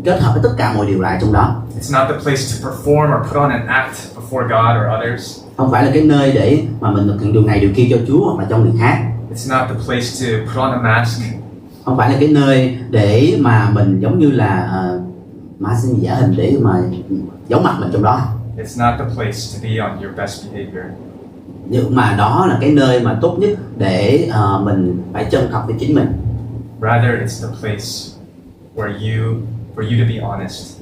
kết hợp với tất cả mọi điều lại trong đó. It's not the place to perform or put on an act before God or others. Không phải là cái nơi để mà mình thực hiện điều này điều kia cho Chúa hoặc là cho người khác. It's not the place to put on a mask. Không phải là cái nơi để mà mình giống như là mask giả hình để mà giấu mặt mình trong đó. It's not the place to be on your best behavior. Nhưng mà đó là cái nơi mà tốt nhất để mình phải chân thật với chính mình. Rather, it's the place where for you to be honest.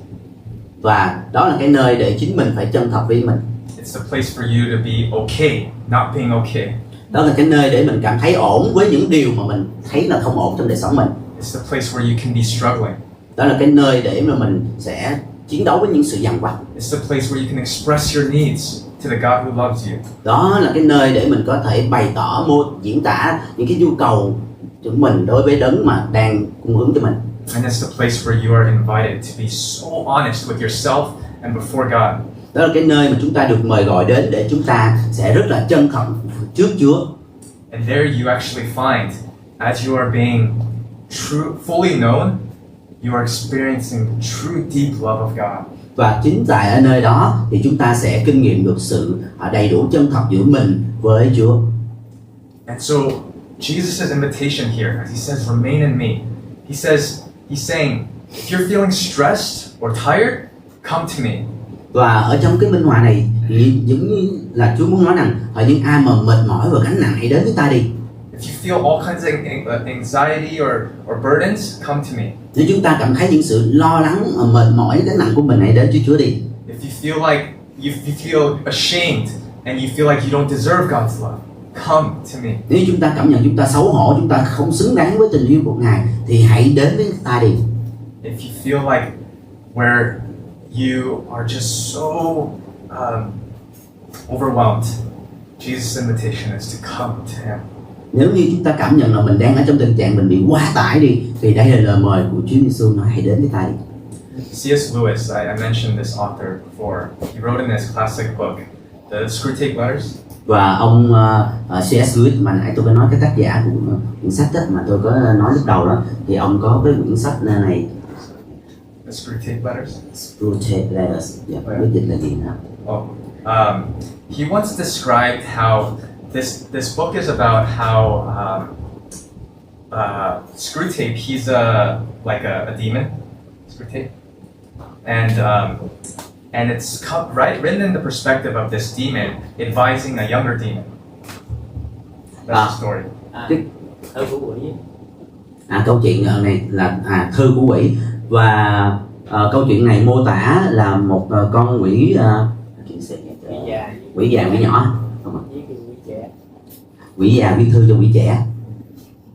Và đó là cái nơi để chính mình phải chân thật với mình. It's the place for you to be okay, not being okay. Đó là cái nơi để mình cảm thấy ổn với những điều mà mình thấy là không ổn trong đời sống mình. It's the place where you can be struggling. Đó là cái nơi để mà mình sẽ chiến đấu với những sự dằn vặt. It's the place where you can express your needs to the God who loves you. Đó là cái nơi để mình có thể bày tỏ, diễn tả những cái nhu cầu của mình đối với đấng mà đang cung ứng cho mình. And it's the place where you are invited to be so honest with yourself and before God. Đó là cái nơi mà chúng ta được mời gọi đến để chúng ta sẽ rất là chân thật trước Chúa. And there you actually find, as you are being fully known, you are experiencing the true deep love of God. Và chính tại ở nơi đó thì chúng ta sẽ kinh nghiệm được sự đầy đủ chân thật giữa mình với Chúa. And so Jesus' invitation here, as he says, remain in me. He's saying, if you're feeling stressed or tired, come to me. Và ở trong cái minh họa này thì giống như là Chúa muốn nói rằng ở những ai mà mệt mỏi và gánh nặng hãy đến với ta đi. If you feel all kinds of anxiety or burdens, come to me. Nếu chúng ta cảm thấy những sự lo lắng, mệt mỏi, gánh nặng của mình hãy đến với Chúa đi. If you feel like you feel ashamed and you feel like you don't deserve God's love, come to me. Nếu chúng ta cảm nhận chúng ta xấu hổ, chúng ta không xứng đáng với tình yêu của Ngài thì hãy đến với ta đi. If you feel like where you are just so overwhelmed, Jesus' invitation is to come to Him. Nếu như chúng ta cảm nhận là mình đang ở trong tình trạng mình bị quá tải đi, thì đây là lời mời của Chúa Giêsu nói hãy đến với ta đi. C.S. Lewis, I mentioned this author before. He wrote in his classic book, The Screwtape Letters. Và ông C.S. Lewis mà nãy tôi có nói cái tác giả của quyển sách đó, mà tôi có nói lúc đầu đó, thì ông có cái quyển sách này. The Screwtape Letters. Screwtape Letters, dạ, biết dịch là gì nữa? He once described how this book is about how Screwtape, he's like a demon, Screwtape, and it's written in the perspective of this demon advising a younger demon. That's the story. Thơ của quỷ. Câu chuyện này là thư của quỷ, và câu chuyện này mô tả là một con quỷ quỷ già quỷ nhỏ, quỷ già viết thư cho quỷ trẻ.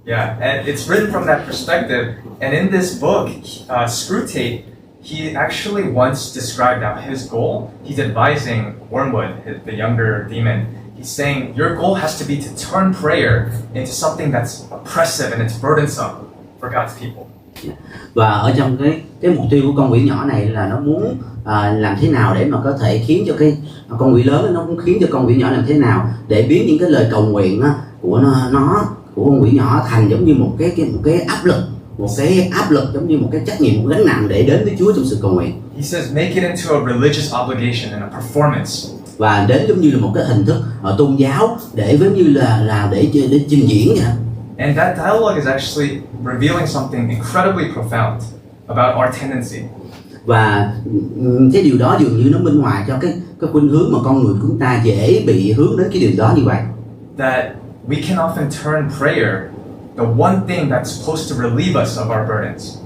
Yeah, and it's written from that perspective. And in this book, Screwtape, he actually once described out his goal. He's advising Wormwood, the younger demon. He's saying your goal has to be to turn prayer into something that's oppressive and it's burdensome for God's people. Và ở trong cái mục tiêu của con quỷ nhỏ này là nó muốn làm thế nào để mà có thể khiến cho cái con quỷ lớn nó cũng khiến cho con quỷ nhỏ làm thế nào để biến những cái lời cầu nguyện của con quỷ nhỏ thành giống như một cái áp lực giống như một cái trách nhiệm, một gánh nặng để đến với Chúa trong sự cầu nguyện. He says make it into a religious obligation and a performance. Và đến giống như là một cái hình thức tôn giáo để giống như là để trình diễn vậy. And that dialogue is actually revealing something incredibly profound about our tendency. Và cái điều đó dường như nó minh họa cho cái khuynh hướng mà con người của chúng ta dễ bị hướng đến cái điều đó như vậy. That we can often turn prayer, the one thing that's supposed to relieve us of our burdens.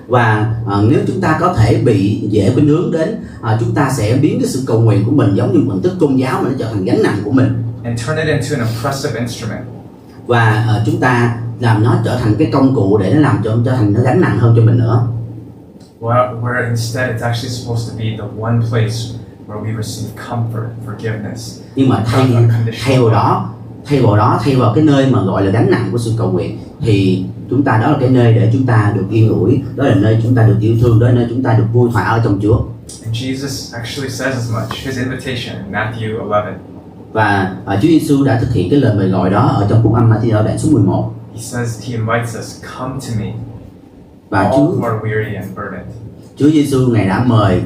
Và nếu chúng ta có thể bị dễ khuynh hướng đến, chúng ta sẽ biến cái sự cầu nguyện của mình giống như một hình thức tôn giáo mà nó trở thành gánh nặng của mình. And turn it into an oppressive instrument. Và chúng ta làm nó trở thành cái công cụ để nó làm cho thành nó gánh nặng hơn cho mình nữa. Where instead it's actually supposed to be the one place where we receive comfort, forgiveness. Nhưng mà thay vào cái nơi mà gọi là gánh nặng của sự cầu nguyện thì chúng ta đó là cái nơi để chúng ta được yên ủi, đó là nơi chúng ta được yêu thương, đó là nơi chúng ta được vui thỏa ở trong Chúa. And Jesus actually says as much. His invitation in Matthew 11. Và Chúa Giêsu đã thực hiện cái lời mời gọi đó ở trong Phúc Âm Matthew đoạn số 11. He says he invites us, come to me. Và all who are weary and burdened. Chúa Giêsu Ngài đã mời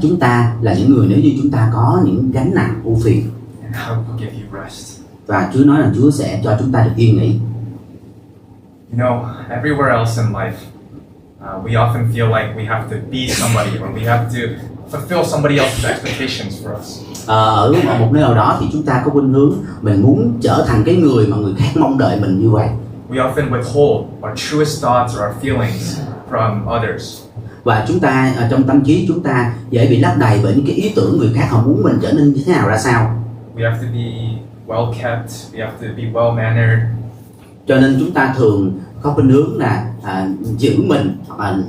chúng ta là những người nếu như chúng ta có những gánh nặng ưu phiền. And I will give you rest. Và Chúa nói rằng Chúa sẽ cho chúng ta được yên nghỉ. You know, everywhere else in life, we often feel like we have to be somebody or we have to fulfill somebody else's expectations for us. ở một nơi nào đó thì chúng ta có khuynh hướng mình muốn trở thành cái người mà người khác mong đợi mình như vậy. We often withhold our truest thoughts or our feelings from others. Và chúng ta trong tâm trí chúng ta dễ bị lấp đầy bởi những cái ý tưởng người khác họ muốn mình trở nên như thế nào ra sao. We have to be well kept. We have to be well mannered. Cho nên chúng ta thường có khuynh hướng là giữ mình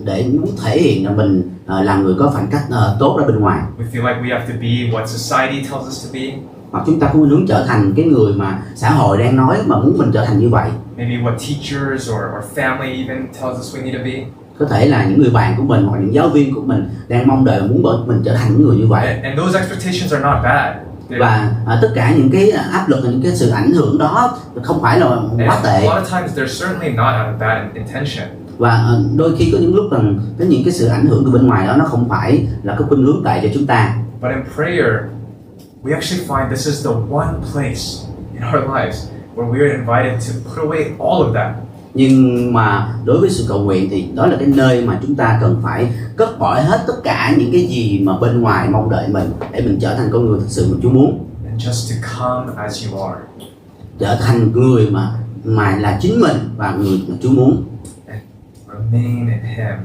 để muốn thể hiện là mình là người có phẩm cách tốt ra bên ngoài. We feel like we have to be what society tells us to be. Hoặc chúng ta có khuynh hướng trở thành cái người mà xã hội đang nói mà muốn mình trở thành như vậy. Maybe what teachers or family even tells us we need to be. Có thể là những người bạn của mình hoặc những giáo viên của mình đang mong đợi muốn mình trở thành những người như vậy. And those expectations are not bad. Và tất cả những cái áp lực, những cái sự ảnh hưởng đó không phải là quá tệ. A lot of times they're certainly not out of bad intention. Và đôi khi có những lúc rằng có những cái sự ảnh hưởng từ bên ngoài đó nó không phải là cái khuynh hướng tệ cho chúng ta. But in prayer, we actually find this is the one place in our lives where we are invited to put away all of that. Nhưng mà đối với sự cầu nguyện thì đó là cái nơi mà chúng ta cần phải cất bỏ hết tất cả những cái gì mà bên ngoài mong đợi mình để mình trở thành con người thực sự mà Chúa muốn. And just to come as you are. Trở thành người mà là chính mình và người mà Chúa muốn. And remain in Him,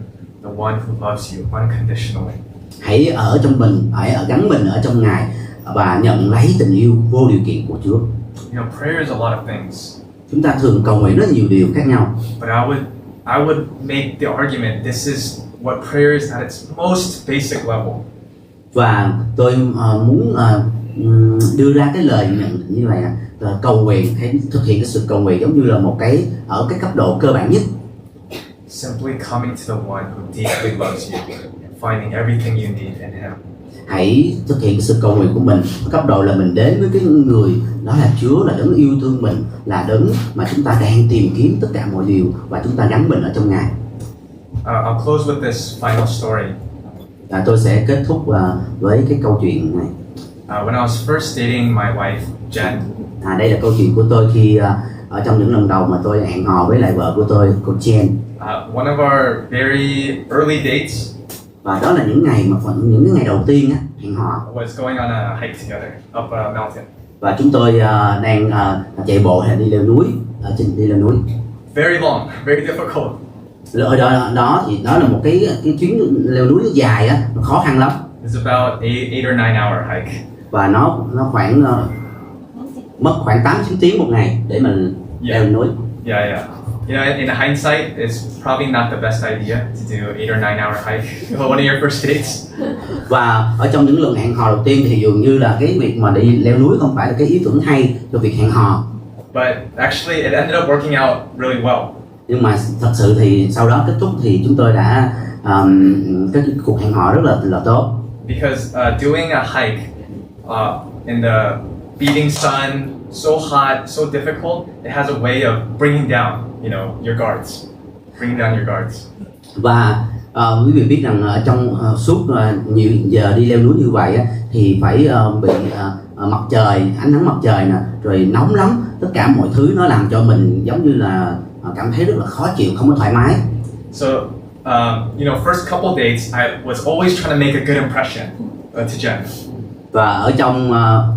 the one who loves you unconditionally. Hãy ở trong mình, hãy gắn mình ở trong Ngài và nhận lấy tình yêu vô điều kiện của Chúa. You know, prayer is a lot of things. Chúng ta thường cầu nguyện rất nhiều điều khác nhau. But I would make the argument this is what prayer is at its most basic level. Và tôi muốn đưa ra cái lời nhận định như vậy là cầu nguyện, hãy thực hiện cái sự cầu nguyện giống như là một cái ở cái cấp độ cơ bản nhất. Simply coming to the one who deeply loves you and finding everything you need in Him. Hãy thực hiện cái sự cầu nguyện của mình cấp độ là mình đến với cái người đó là Chúa, là đấng yêu thương mình, là đấng mà chúng ta đang tìm kiếm tất cả mọi điều và chúng ta gắn mình ở trong Ngài. I'll close with this final story. Tôi sẽ kết thúc với cái câu chuyện này. When I was first dating my wife, Jen. Đây là câu chuyện của tôi khi ở trong những lần đầu mà tôi hẹn hò với lại vợ của tôi, cô Jen. One of our very early dates. Và đó là những ngày những cái ngày đầu tiên hẹn hò. Was going on a hike together up a mountain. Và chúng tôi đang chạy bộ hay đi leo núi, đi leo núi. Very long, very difficult. Ở đó thì đó là một cái chuyến leo núi dài nó khó khăn lắm. It's about 8 or 9 hour hike. Và nó khoảng mất khoảng 8-9 tiếng một ngày để mình leo núi. Yeah. You know, in hindsight, it's probably not the best idea to do 8 or 9 hour hike on one of your first dates. Và ở trong những lần hẹn hò đầu tiên thì dường như là cái việc mà đi leo núi không phải là cái ý tưởng hay cho việc hẹn hò. But actually, it ended up working out really well. Nhưng mà thật sự thì sau đó kết thúc thì chúng tôi đã cái cuộc hẹn hò rất là tốt. Because doing a hike in the beating sun, so hot, so difficult, it has a way of bringing down, your guards, bringing down your guards. Và quý vị biết rằng trong suốt nhiều giờ đi leo núi như vậy thì phải bị mặt trời, ánh nắng mặt trời nè, rồi nóng lắm, tất cả mọi thứ nó làm cho mình giống như là cảm thấy rất là khó chịu, không có thoải mái. So, first couple dates, I was always trying to make a good impression to Jen. Và ở trong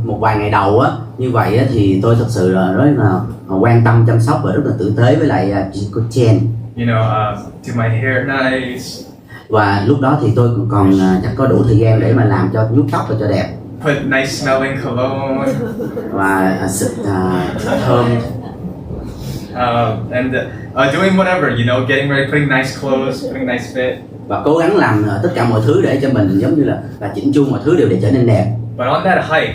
một vài ngày đầu như vậy thì tôi thật sự là rất là quan tâm chăm sóc và rất là tử tế với lại cô Jen. Do my hair nice. Và lúc đó thì tôi còn chẳng có đủ thời gian để mà làm cho vuốt tóc và cho đẹp. Put nice smelling cologne. Và xịt thơm. And doing whatever, getting ready, putting nice clothes, putting nice fit. Và cố gắng làm tất cả mọi thứ để cho mình giống như là chỉnh chu mọi thứ đều để trở nên đẹp. But on that hike,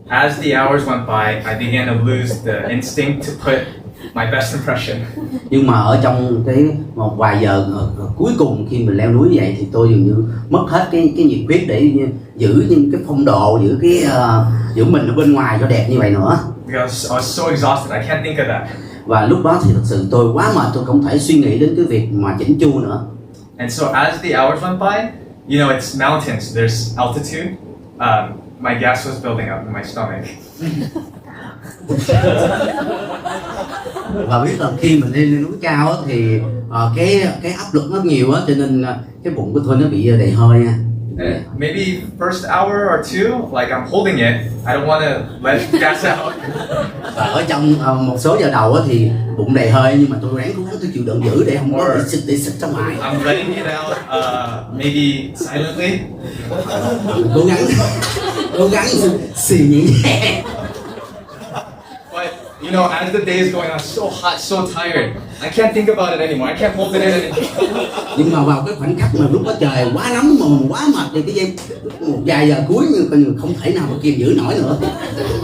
as the hours went by, I began to lose the instinct to put my best impression. Nhưng mà ở trong một vài giờ cuối cùng khi mình leo núi vậy thì tôi dường như mất hết cái nhiệt huyết để giữ những cái phong độ, giữ mình ở bên ngoài cho đẹp như vậy nữa. Because I was so exhausted, I can't think of that. Và lúc đó thì thật sự tôi quá mệt, tôi không thể suy nghĩ đến cái việc mà chỉnh chu nữa. And so as the hours went by, it's mountains, there's altitude. My gas was building up in my stomach. Và biết là khi mình lên núi cao thì cái áp lực nó nhiều cho nên cái bụng của tôi nó bị đầy hơi And maybe first hour or two, like I'm holding it. I don't want to let gas out. Và ở trong một số giờ đầu á thì bụng đầy hơi, nhưng mà tôi cố gắng tôi chịu đựng giữ để không có bị xịt ra ngoài. I'm letting it out, maybe silently. Cố gắng xì nhẹ nhẹ. But you know, as the day is going on, so hot, so tired. I can't think about it anymore. I can't hold it in anymore. Nhưng mà vào cái khoảnh khắc mà lúc đó trời quá nóng mà mình quá mệt thì cái giây một vài giờ cuối mình không thể nào mà kiềm giữ nổi nữa.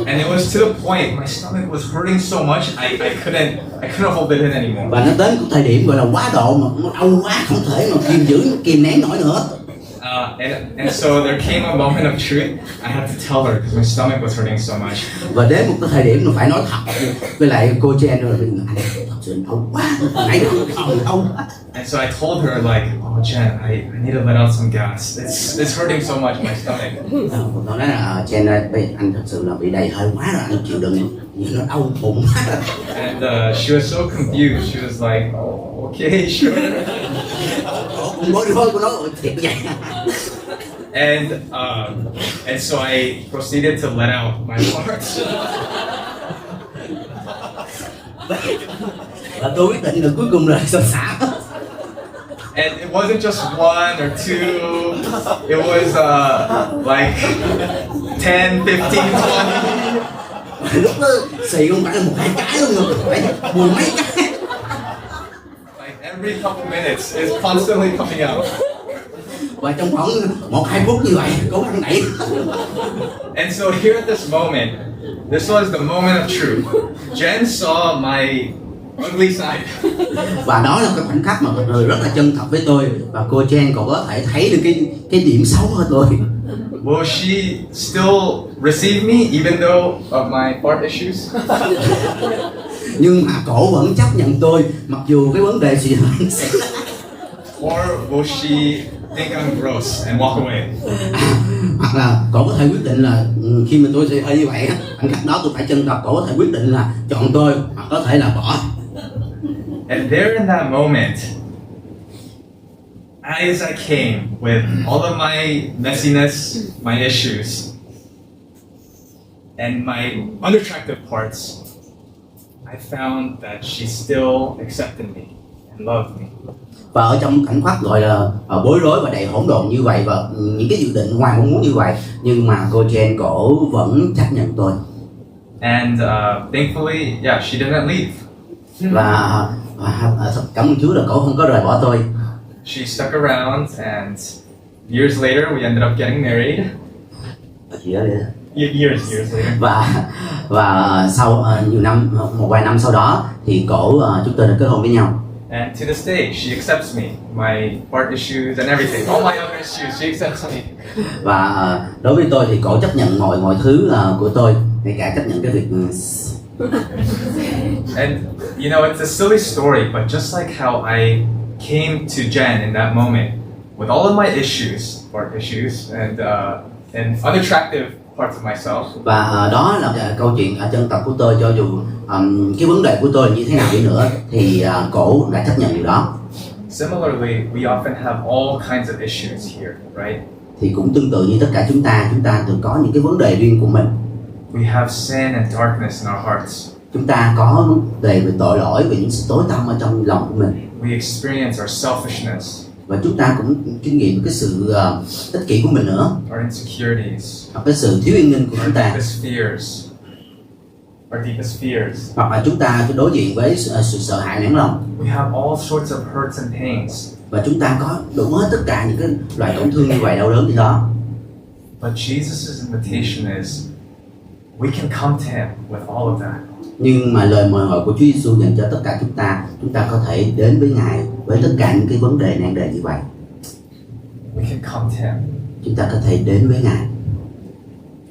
And it was to the point my stomach was hurting so much I couldn't hold it in anymore. Và nó đến cái thời điểm gọi là quá độ mà nó đau quá không thể mà kìm nén nổi nữa. And so there came a moment of truth. I had to tell her because my stomach was hurting so much. Và đến một cái thời điểm mà phải nói thật với lại cô Jen rồi, anh thật sự đau quá, nãy đau quá. And so I told her like, oh Jen, I need to let out some gas. It's hurting so much my stomach. Tôi nói là Jen ơi, anh thật sự là bị đầy hơi quá rồi, anh chịu đựng, nhưng nó đau bụng quá. And she was so confused. She was like, oh, okay, sure. Cũng bối rối của nó thiệt vậy. And so I proceeded to let out my parts. Và tôi quyết định là cuối cùng là sao xả. And it wasn't just one or two. It was like 10, 15, 20. Lúc đó xì không phải là một hai cái luôn mà phải mười mấy cái. Like every couple minutes, it's constantly coming out. Và trong khoảng 1-2 phút như vậy, cố gắng đẩy. And so here at this moment, this was the moment of truth. Jen saw my ugly side. Và đó là cái khoảnh khắc mà một người rất là chân thật với tôi, và cô Jen còn có thể thấy được cái điểm xấu của tôi. Will she still receive me even though of my part issues? Nhưng mà cổ vẫn chấp nhận tôi mặc dù cái vấn đề gì đó. Or will she think I'm gross and walk away? Hoặc là cổ có thể quyết định là khi mà tôi hơi như vậy, khoảnh khắc đó tôi phải chân thật, cổ có thể quyết định là chọn tôi hoặc có thể là bỏ. And there in that moment, as I came with all of my messiness, my issues, and my unattractive parts, I found that she still accepted me and loved me. Và ở trong khoảnh khắc gọi là bối rối và đầy hỗn độn như vậy, và những cái dự định ngoài mong muốn như vậy, nhưng mà cô Jen cổ vẫn chấp nhận tôi. And thankfully, yeah, she didn't leave. Và cảm ơn Chúa là cổ không có rời bỏ tôi. She stuck around, and years later, we ended up getting married. Years later. Và sau nhiều năm, một vài năm sau đó thì chúng tôi đã kết hôn với nhau. And to this day, she accepts me, my part issues and everything, all my other issues, she accepts me. Và đối với tôi thì cổ chấp nhận mọi thứ của tôi, ngay cả chấp nhận cái việc. And you know, it's a silly story, but just like how I came to Jen in that moment with all of my part issues, and unattractive parts of myself. Và đó là câu chuyện chân thật của tôi, cho dù cái vấn đề của tôi là như thế nào đi nữa thì cổ đã chấp nhận điều đó. Similarly, we often have all kinds of issues here, right? Thì cũng tương tự như tất cả chúng ta thường có những cái vấn đề riêng của mình. We have sin and darkness in our hearts. Chúng ta có vấn đề về tội lỗi, về những sự tối tăm ở trong lòng của mình. We experience our selfishness. Và chúng ta cũng kinh nghiệm cái sự ích kỷ của mình nữa. Our insecurities. Hoặc cái sự thiếu yên ninh của chúng ta. Our deepest fears. Hoặc là chúng ta đối diện với sự sợ hãi nản lòng. We have all sorts of hurts and pains. Và chúng ta có đủ hết tất cả những cái loại tổn thương như vậy, đau đớn gì đó. But Jesus' invitation is, we can come to Him with all of that. Nhưng mà lời mời gọi của Chúa Giêsu dành cho tất cả chúng ta có thể đến với Ngài với tất cả những cái vấn đề nan đề như vậy. We can come to Him. Chúng ta có thể đến với Ngài.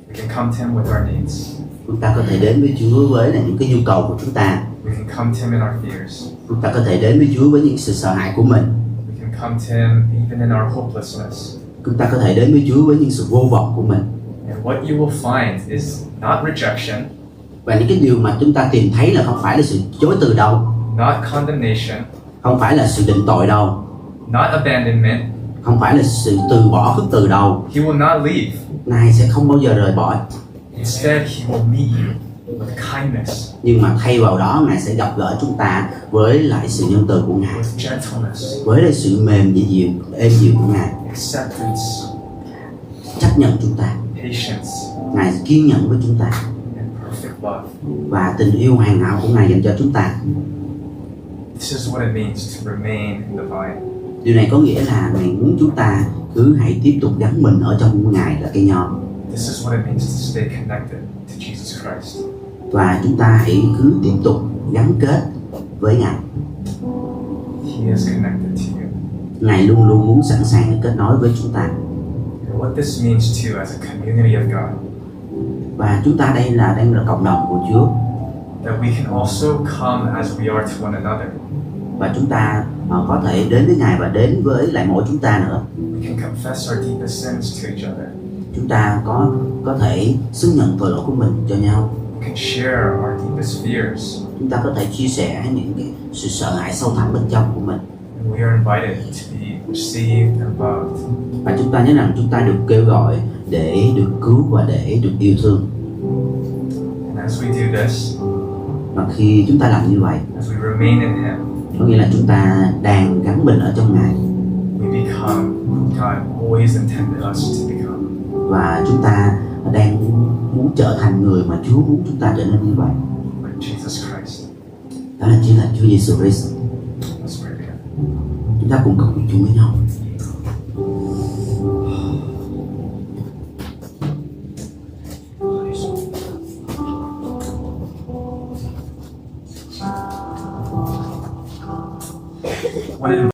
We can come to Him with our needs. Chúng ta có thể đến với Chúa với những cái nhu cầu của chúng ta. We can come to Him in our fears. Chúng ta có thể đến với Chúa với những sự sợ hãi của mình. We can come to Him even in our hopelessness. Chúng ta có thể đến với Chúa với những sự vô vọng của mình. And what you will find is not rejection. Và những cái điều mà chúng ta tìm thấy là không phải là sự chối từ đâu. Not condemnation. Không phải là sự định tội đâu. Not abandonment. không phải là sự từ bỏ khước từ đâu. He will not leave. Ngài sẽ không bao giờ rời bỏ, Instead, He will meet you with kindness, nhưng mà thay vào đó Ngài sẽ gặp gỡ chúng ta với lại sự nhân từ của Ngài, with gentleness, với lại sự mềm dịu êm dịu của Ngài, acceptance, chấp nhận chúng ta. patience, Ngài kiên nhẫn với chúng ta and perfect love. và tình yêu hoàn hảo của Ngài dành cho chúng ta. This is what it means to remain in the vine. Điều này có nghĩa là Ngài muốn chúng ta cứ hãy tiếp tục gắn mình ở trong Ngài là cây nho, This is what it means to stay connected to Jesus Christ. và chúng ta hãy cứ tiếp tục gắn kết với Ngài. He is connected to you. Ngài luôn luôn muốn sẵn sàng để kết nối với chúng ta. And what this means too as a community of God, Và chúng ta đây là đang là cộng đồng của Chúa, that we can also come as we are to one another. và chúng ta có thể đến với Ngài và đến với lại mỗi chúng ta nữa. We can confess our deepest sins to each other. Chúng ta có thể xưng nhận tội lỗi của mình cho nhau. We can share our deepest fears. Chúng ta có thể chia sẻ những cái sự sợ hãi sâu thẳm bên trong của mình. And we are invited to be received and loved. Và chúng ta nhớ rằng chúng ta được kêu gọi để được cứu và để được yêu thương. And as we do this, Và khi chúng ta làm như vậy, as we remain in Him, có nghĩa là chúng ta đang gắn mình ở trong Ngài, we become who God always intended us to become. và chúng ta đang muốn trở thành người mà Chúa muốn chúng ta trở nên như vậy. Like Jesus Christ. Đó là chính là Chúa Giêsu Christ. Let's pray together. Chúng ta cùng cầu nguyện chung với nhau. When